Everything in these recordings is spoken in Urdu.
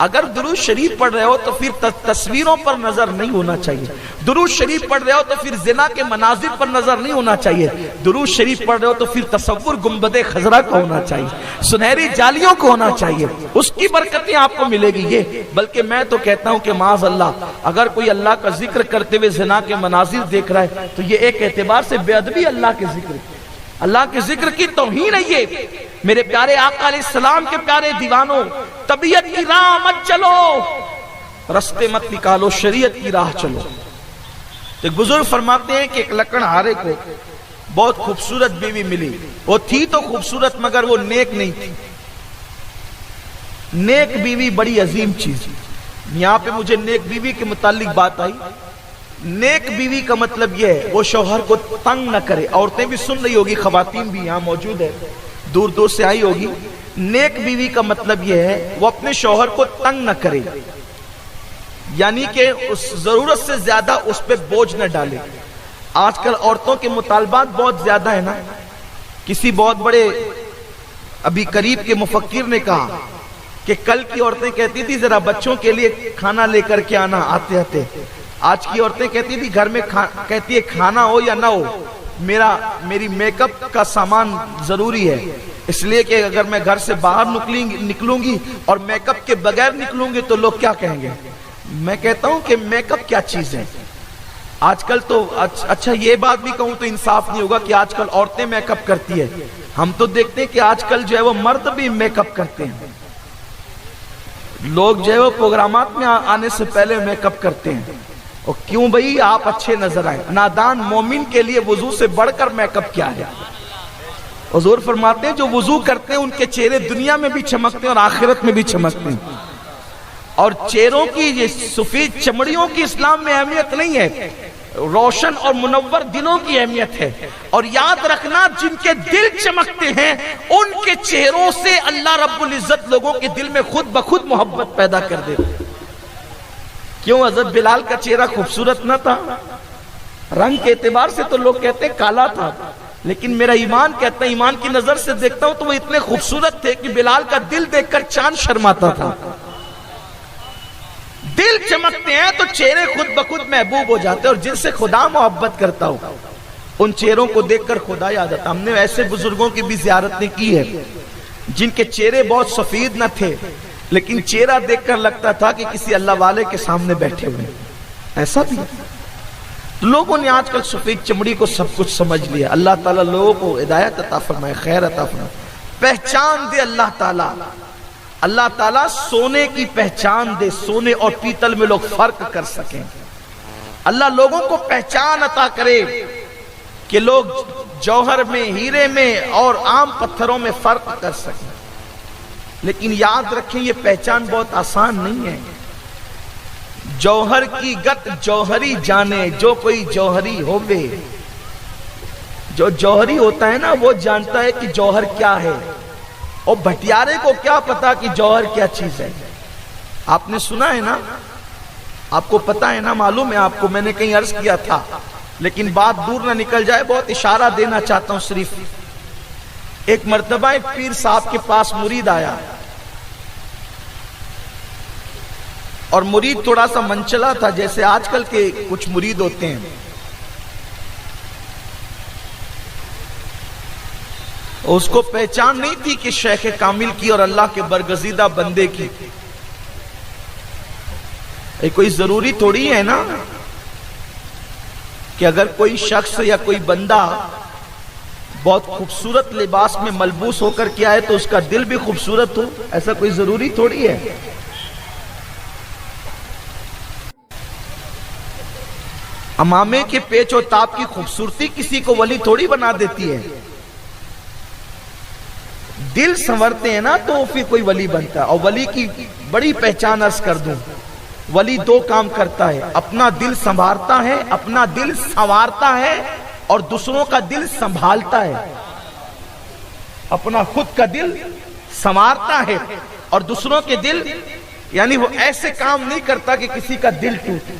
اگر درود شریف پڑھ رہے ہو تو پھر تصویروں پر نظر نہیں ہونا چاہیے. درود شریف پڑھ رہے ہو تو پھر زنا کے مناظر پر نظر نہیں ہونا چاہیے. درود شریف پڑھ رہے ہو تو پھر تصور گنبد خضرا کا ہونا چاہیے, سنہری جالیوں کو ہونا چاہیے, اس کی برکتیں آپ کو ملے گی. یہ بلکہ میں تو کہتا ہوں کہ معاذ اللہ, اگر کوئی اللہ کا ذکر کرتے ہوئے زنا کے مناظر دیکھ رہا ہے تو یہ ایک اعتبار سے بے ادبی اللہ کے ذکر, اللہ کے ذکر کی توہین ہے یہ. میرے پیارے آقا علیہ السلام کے پیارے دیوانوں, طبیعت کی راہ مت چلو, رستے مت نکالو, شریعت کی راہ چلو. تو بزرگ فرماتے ہیں کہ ایک لکڑہارے کو بہت خوبصورت بیوی ملی. وہ تھی تو خوبصورت مگر وہ نیک نہیں تھی. نیک بیوی بڑی عظیم چیز. یہاں پہ مجھے نیک بیوی کے متعلق بات آئی. نیک بیوی کا مطلب یہ ہے وہ شوہر کو تنگ نہ کرے. عورتیں بھی سن رہی ہوگی, خواتین بھی یہاں موجود ہے, دور دور سے آئی ہوگی. نیک بیوی کا مطلب یہ ہے وہ اپنے شوہر کو تنگ نہ کرے, یعنی کہ اس ضرورت سے زیادہ اس پہ بوجھ نہ ڈالے. آج کل عورتوں کے مطالبات بہت زیادہ ہیں نا. کسی بہت بڑے ابھی قریب کے مفکر نے کہا کہ کل کی عورتیں کہتی تھی ذرا بچوں کے لیے کھانا لے کر کے آنا آتے آتے. آج کی عورتیں کہتی تھی گھر میں کہتی ہے کھانا ہو یا نہ ہو, میری میک اپ کا سامان ضروری ہے, اس لیے کہ اگر میں گھر سے باہر نکلوں گی اور میک اپ کے بغیر نکلوں گی تو لوگ کیا کہیں گے. میں کہتا ہوں کہ میک اپ کیا چیز ہے آج کل. تو اچھا یہ بات بھی کہوں تو انصاف نہیں ہوگا کہ آج کل عورتیں میک اپ کرتی ہے. ہم تو دیکھتے ہیں کہ آج کل جو ہے وہ مرد بھی میک اپ کرتے ہیں. لوگ جو ہے وہ پروگرامات میں آنے سے پہلے میک اپ کرتے ہیں. اور کیوں بھئی, آپ اچھے نظر آئیں. نادان مومن کے لیے وضو سے بڑھ کر میک اپ کیا ہے. حضور فرماتے ہیں جو وضو کرتے ہیں ان کے چہرے دنیا میں بھی چمکتے ہیں اور آخرت میں بھی چمکتے ہیں. اور چہروں کی یہ سفید چمڑیوں کی اسلام میں اہمیت نہیں ہے, روشن اور منور دلوں کی اہمیت ہے. اور یاد رکھنا جن کے دل چمکتے ہیں ان کے چہروں سے اللہ رب العزت لوگوں کے دل میں خود بخود محبت پیدا کر دے. کیوں حضرت بلال کا چہرہ خوبصورت نہ تھا؟ رنگ کے اعتبار سے تو لوگ کہتے ہیں کالا تھا, لیکن میرا ایمان کہتا ہے, ایمان کی نظر سے دیکھتا ہوں تو وہ اتنے خوبصورت تھے کہ بلال کا دل دیکھ کر چاند شرماتا تھا. دل چمکتے ہیں تو چہرے خود بخود محبوب ہو جاتے ہیں, اور جن سے خدا محبت کرتا ہو ان چہروں کو دیکھ کر خدا یاد آتا. ہم نے ایسے بزرگوں کی بھی زیارتیں کی ہے جن کے چہرے بہت سفید نہ تھے, لیکن چہرہ دیکھ کر لگتا تھا کہ کسی اللہ والے کے سامنے بیٹھے ہوئے. ایسا بھی لوگوں نے آج کل سفید چمڑی کو سب کچھ سمجھ لیا. اللہ تعالیٰ لوگوں کو ہدایت عطا فرمائے, خیر عطا فرمائے, پہچان دے اللہ تعالیٰ. اللہ تعالیٰ سونے کی پہچان دے, سونے اور پیتل میں لوگ فرق کر سکیں. اللہ لوگوں کو پہچان عطا کرے کہ لوگ جوہر میں, ہیرے میں اور عام پتھروں میں فرق کر سکیں. لیکن یاد رکھیں یہ پہچان بہت آسان نہیں ہے. جوہر کی گت جوہری جانے, جو کوئی جوہری ہووے. جو جوہری ہوتا ہے نا وہ جانتا ہے کہ جوہر کیا ہے, اور بھٹیارے کو کیا پتا کہ جوہر کیا چیز ہے. آپ نے سنا ہے نا, آپ کو پتا ہے نا, معلوم ہے آپ کو, میں نے کہیں عرض کیا تھا, لیکن بات دور نہ نکل جائے, بہت اشارہ دینا چاہتا ہوں صرف. ایک مرتبہ ایک پیر صاحب کے پاس مرید آیا, اور مرید تھوڑا سا منچلا تھا, جیسے آج کل کے کچھ مرید ہوتے ہیں. اس کو پہچان نہیں تھی کہ شیخ کامل کی اور اللہ کے برگزیدہ بندے کی. کوئی ضروری تھوڑی ہے نا کہ اگر کوئی شخص یا کوئی بندہ بہت خوبصورت لباس میں ملبوس ہو کر کے آئے تو اس کا دل بھی خوبصورت ہو. ایسا کوئی ضروری تھوڑی ہے. امامے کے پیچ و تاب کی خوبصورتی کسی کو ولی تھوڑی بنا دیتی ہے. دل سنورتے ہیں نا تو پھر کوئی ولی بنتا ہے. اور ولی کی بڑی پہچان عرض کر دوں, ولی دو کام کرتا ہے, اپنا دل سنوارتا ہے, اپنا دل سنوارتا ہے, اور دوسروں کا دل سنبھالتا ہے. اپنا خود کا دل سنوارتا ہے اور دوسروں کے دل, یعنی وہ ایسے کام نہیں کرتا کہ کسی کا دل ٹوٹے,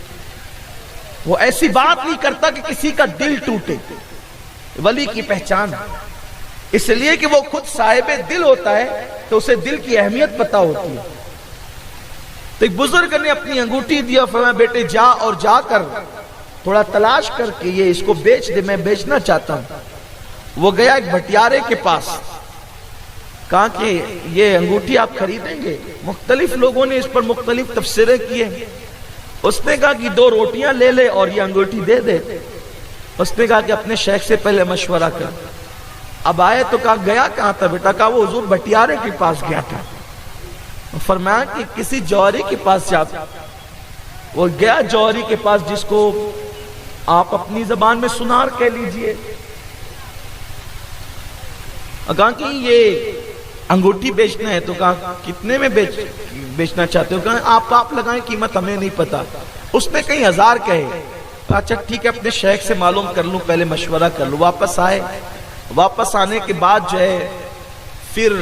وہ ایسی بات نہیں کرتا کہ کسی کا دل ٹوٹے. ولی کی پہچان اس لیے کہ وہ خود صاحب دل ہوتا ہے تو اسے دل کی اہمیت پتہ ہوتی ہے. تو ایک بزرگ نے اپنی انگوٹھی دیا، فرمایا بیٹے جا اور جا کر تھوڑا تلاش کر کے یہ اس کو بیچ دے، میں بیچنا چاہتا ہوں۔ وہ گیا ایک بھٹیارے کے پاس، کہا کہ یہ انگوٹھی آپ خریدیں گے؟ مختلف لوگوں نے اس پر مختلف تفسیریں کیے۔ اس نے کہا کہ 2 روٹیاں لے لے اور یہ انگوٹھی دے دے۔ اس نے کہا کہ اپنے شیخ سے پہلے مشورہ کر۔ اب آئے تو کہا گیا کہاں تھا بیٹا؟ کہا وہ حضور بھٹیارے کے پاس گیا تھا۔ فرمایا کہ کسی جوہری کے پاس جا۔ وہ گیا جوہری کے پاس، جس کو آپ اپنی زبان میں سنار کہہ لیجئے۔ کہا کہ یہ انگوٹھی بیچنا ہے، تو کہا کتنے میں بیچنا چاہتے ہو؟ کہا آپ لگائیں، قیمت ہمیں نہیں پتا۔ اس نے کہیں 1000 کہے۔ اچھا ٹھیک ہے، اپنے شیخ سے معلوم کر لوں، پہلے مشورہ کر لوں۔ واپس آئے، واپس آنے کے بعد جو ہے پھر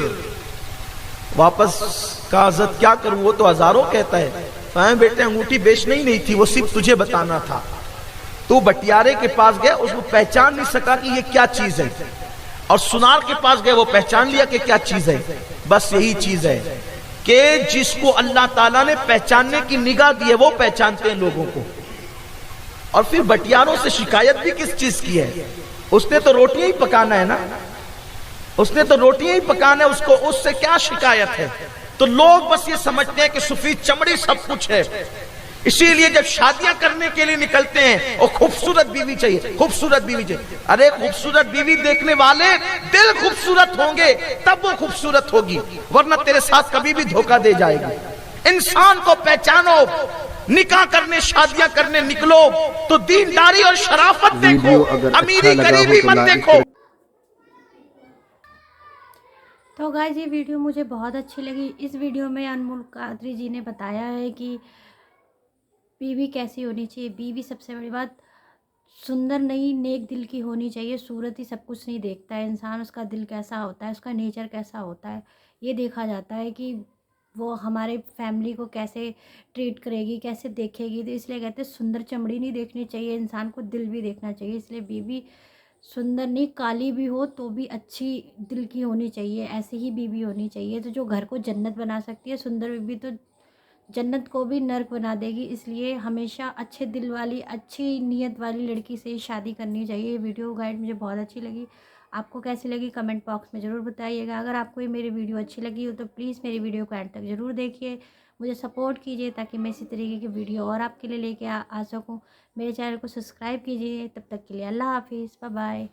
واپس کہا حضرت کیا کروں؟ وہ تو 1000 کہتا ہے۔ بیٹے انگوٹھی بیچنا ہی نہیں تھی، وہ صرف تجھے بتانا تھا۔ تو بٹیارے کے پاس گیا، اس کو پہچان نہیں سکا کہ یہ کیا چیز ہے، اور سنار کے پاس گیا، وہ پہچان لیا کہ کیا چیز ہے۔ بس یہی چیز ہے کہ جس کو اللہ تعالیٰ نے پہچاننے کی نگاہ دی ہے وہ پہچانتے ہیں لوگوں کو۔ اور پھر بٹیاروں سے شکایت بھی کس چیز کی ہے؟ اس نے تو روٹیاں ہی پکانا ہے نا، اس نے تو روٹیاں ہی پکانا ہے، اس کو اس سے کیا شکایت ہے؟ تو لوگ بس یہ سمجھتے ہیں کہ سفید چمڑی سب کچھ ہے، اسی لیے جب شادیاں کرنے کے لیے نکلتے ہیں اور خوبصورت بیوی چاہیے، خوبصورت بیوی چاہیے۔ ارے خوبصورت بیوی دیکھنے والے دل خوبصورت ہوں گے تب وہ خوبصورت ہوگی، ورنہ تیرے ساتھ کبھی بھی دھوکہ دے جائے گی۔ انسان کو پہچانو، نکاح کرنے شادیاں کرنے نکلو تو دینداری اور شرافت دیکھو، ویڈیو اگر اچھا امیری لگا ہو غریبی تو مت لائک دیکھو۔ تو گائز یہ ویڈیو مجھے بہت اچھی لگی۔ اس ویڈیو میں انمول قادری جی نے بتایا ہے کہ بیوی کیسی ہونی چاہیے۔ بیوی سب سے بڑی بات سندر نہیں، نیک دل کی ہونی چاہیے۔ صورت ہی سب کچھ نہیں دیکھتا ہے انسان، اس کا دل کیسا ہوتا ہے، اس کا نیچر کیسا ہوتا ہے یہ دیکھا جاتا ہے کہ وہ ہمارے فیملی کو کیسے ٹریٹ کرے گی، کیسے دیکھے گی۔ تو اس لیے کہتے ہیں سندر چمڑی نہیں دیکھنی چاہیے، انسان کو دل بھی دیکھنا چاہیے۔ اس لیے بیوی سندر نہیں، کالی بھی ہو تو بھی اچھی دل کی ہونی چاہیے، ایسی ہی بیوی ہونی چاہیے تو جو گھر کو جنت بنا سکتی ہے۔ سندر بیوی تو جنت کو بھی نرک بنا دے گی، اس لیے ہمیشہ اچھے دل والی، اچھی نیت والی لڑکی سے شادی کرنی چاہیے۔ یہ ویڈیو گائیڈ مجھے بہت اچھی لگی، آپ کو کیسی لگی کمنٹ باکس میں ضرور بتائیے گا۔ اگر آپ کو یہ میری ویڈیو اچھی لگی ہو تو پلیز میری ویڈیو کو اینڈ تک ضرور دیکھیے، مجھے سپورٹ کیجیے تاکہ میں اسی طریقے کی ویڈیو اور آپ کے لیے لے کے آ سکوں۔ میرے چینل کو سبسکرائب کیجیے، تب تک کے لیے اللہ حافظ، بائے بائے۔